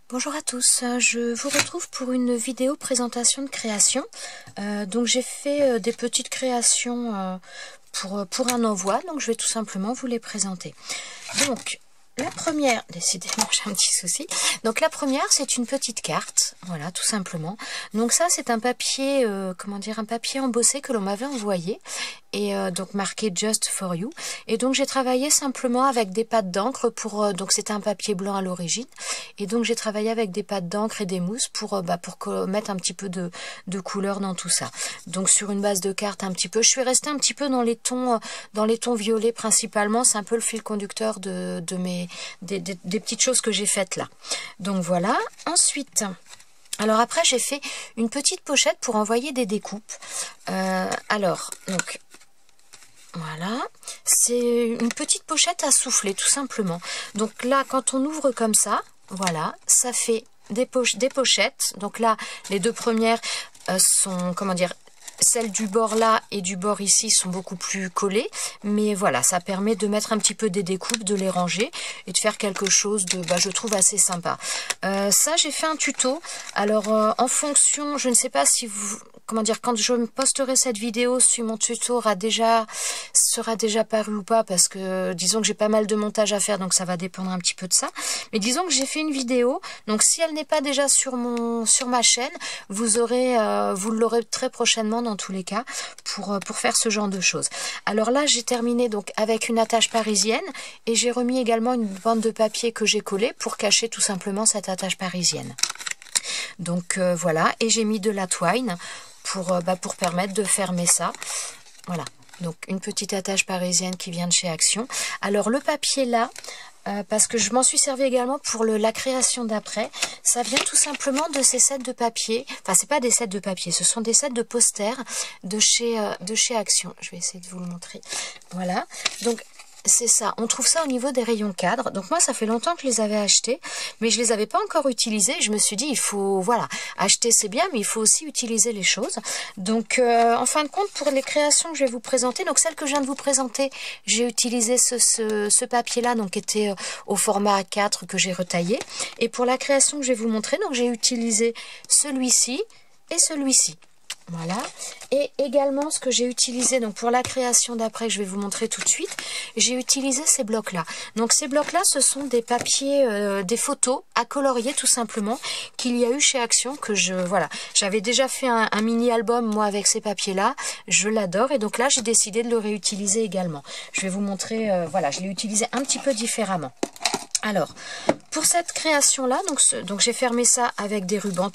Bonjour à tous, je vous retrouve pour une vidéo présentation de création. Donc j'ai fait des petites créations pour un envoi, donc je vais tout simplement vous les présenter. Donc la première, décidément j'ai un petit souci, donc la première c'est une petite carte, voilà tout simplement. Donc ça c'est un papier, un papier embossé que l'on m'avait envoyé. Et donc marqué Just for You, et donc j'ai travaillé simplement avec des pâtes d'encre pour donc c'était un papier blanc à l'origine, et donc j'ai travaillé avec des pâtes d'encre et des mousses pour mettre un petit peu de couleur dans tout ça. Donc sur une base de carte un petit peu, je suis restée un petit peu dans les tons violets principalement, c'est un peu le fil conducteur des petites choses que j'ai faites là. Donc voilà. Ensuite, alors après j'ai fait une petite pochette pour envoyer des découpes. Donc voilà, c'est une petite pochette à souffler tout simplement. Donc là, quand on ouvre comme ça, voilà, ça fait des pochettes. Donc là, les deux premières sont, celles du bord là et du bord ici sont beaucoup plus collées, mais voilà, ça permet de mettre un petit peu des découpes, de les ranger et de faire quelque chose de, je trouve assez sympa. Ça, j'ai fait un tuto. Alors, en fonction, je ne sais pas si vous, quand je posterai cette vidéo, si mon tuto sera déjà paru ou pas, parce que disons que j'ai pas mal de montage à faire, donc ça va dépendre un petit peu de ça. Mais disons que j'ai fait une vidéo, donc si elle n'est pas déjà sur ma chaîne, vous l'aurez très prochainement dans tous les cas pour faire ce genre de choses. Alors là, j'ai terminé donc avec une attache parisienne et j'ai remis également une bande de papier que j'ai collée pour cacher tout simplement cette attache parisienne. Donc voilà, et j'ai mis de la twine pour permettre de fermer ça. Voilà, donc une petite attache parisienne qui vient de chez Action. Alors le papier là, parce que je m'en suis servi également pour la création d'après, ça vient tout simplement de ces sets de papier. Enfin, c'est pas des sets de papier, ce sont des sets de posters de chez Action. Je vais essayer de vous le montrer. Voilà, donc c'est ça, on trouve ça au niveau des rayons cadres. Donc moi, ça fait longtemps que je les avais achetés, mais je les avais pas encore utilisés. Je me suis dit, il faut, voilà, acheter c'est bien, mais il faut aussi utiliser les choses. Donc, en fin de compte, pour les créations que je vais vous présenter, donc celle que je viens de vous présenter, j'ai utilisé ce papier-là, donc qui était au format A4 que j'ai retaillé. Et pour la création que je vais vous montrer, donc j'ai utilisé celui-ci et celui-ci. Voilà, et également ce que j'ai utilisé donc pour la création d'après, je vais vous montrer tout de suite, j'ai utilisé ces blocs là. Donc ces blocs là, ce sont des papiers, des photos à colorier tout simplement qu'il y a eu chez Action, que j'avais déjà fait un mini album moi avec ces papiers là, je l'adore, et donc là j'ai décidé de le réutiliser également. Je vais vous montrer, voilà, je l'ai utilisé un petit peu différemment. Alors, pour cette création-là, donc j'ai fermé ça avec des rubans,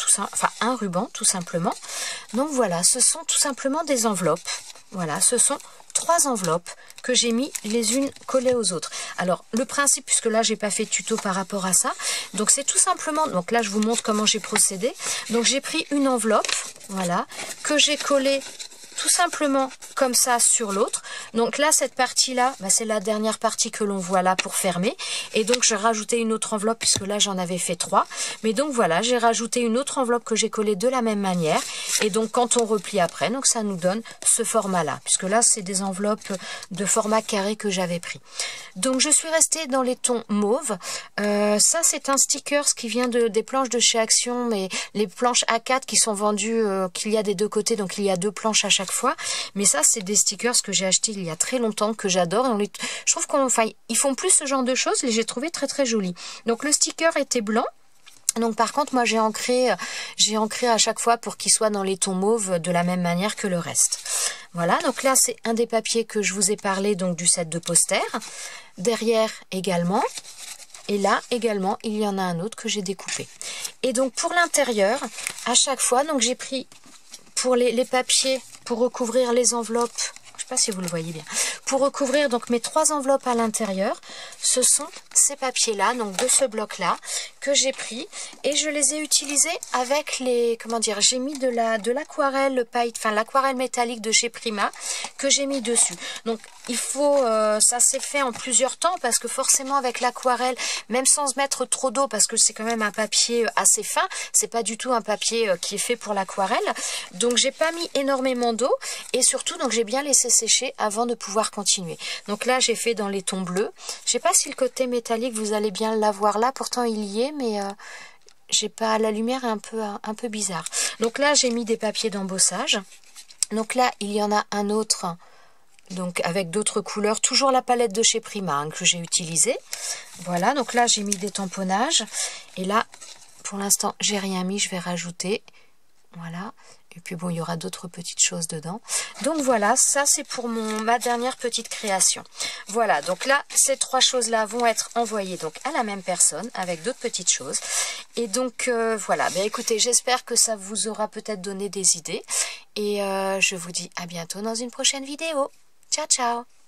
un ruban tout simplement. Donc voilà, ce sont tout simplement des enveloppes. Voilà, ce sont 3 enveloppes que j'ai mis les unes collées aux autres. Alors, le principe, puisque là, j'ai pas fait de tuto par rapport à ça, donc c'est tout simplement, donc là, je vous montre comment j'ai procédé. Donc, j'ai pris une enveloppe, voilà, que j'ai collée tout simplement comme ça sur l'autre. Donc là, cette partie-là, c'est la dernière partie que l'on voit là pour fermer. Et donc, j'ai rajouté une autre enveloppe puisque là, j'en avais fait 3. Mais donc, voilà, j'ai rajouté une autre enveloppe que j'ai collée de la même manière. Et donc, quand on replie après, donc ça nous donne ce format-là. Puisque là, c'est des enveloppes de format carré que j'avais pris. Donc, je suis restée dans les tons mauve. Ça, c'est un sticker qui vient des planches de chez Action, mais les planches A4 qui sont vendues, qu'il y a des deux côtés. Donc, il y a 2 planches à chaque fois, mais ça c'est des stickers que j'ai acheté il y a très longtemps, que j'adore, et je trouve ils font plus ce genre de choses, et j'ai trouvé très très joli. Donc le sticker était blanc. Donc par contre moi j'ai ancré à chaque fois pour qu'il soit dans les tons mauves de la même manière que le reste. Voilà, donc là c'est un des papiers que je vous ai parlé, donc du set de posters. Derrière également. Et là également, il y en a un autre que j'ai découpé. Et donc pour l'intérieur, à chaque fois, donc j'ai pris pour les papiers, pour recouvrir les enveloppes, je ne sais pas si vous le voyez bien, pour recouvrir donc mes 3 enveloppes à l'intérieur, ce sont ces papiers-là, donc de ce bloc-là, que j'ai pris, et je les ai utilisés avec j'ai mis de l'aquarelle l'aquarelle métallique de chez Prima, que j'ai mis dessus. Donc il faut, ça s'est fait en plusieurs temps, parce que forcément avec l'aquarelle, même sans se mettre trop d'eau, parce que c'est quand même un papier assez fin, c'est pas du tout un papier qui est fait pour l'aquarelle, donc j'ai pas mis énormément d'eau, et surtout donc j'ai bien laissé sécher avant de pouvoir continuer. Donc là j'ai fait dans les tons bleus. Je sais pas si le côté métallique vous allez bien l'avoir là, pourtant il y est, mais j'ai pas, la lumière est un peu bizarre. Donc là, j'ai mis des papiers d'embossage. Donc là, il y en a un autre, donc avec d'autres couleurs, toujours la palette de chez Prima hein, que j'ai utilisée. Voilà, donc là, j'ai mis des tamponnages. Et là, pour l'instant, j'ai rien mis, je vais rajouter. Voilà. Et puis bon, il y aura d'autres petites choses dedans. Donc voilà, ça c'est pour ma dernière petite création. Voilà, donc là, ces 3 choses-là vont être envoyées donc à la même personne avec d'autres petites choses. Et donc voilà, ben écoutez, j'espère que ça vous aura peut-être donné des idées. Et je vous dis à bientôt dans une prochaine vidéo. Ciao, ciao!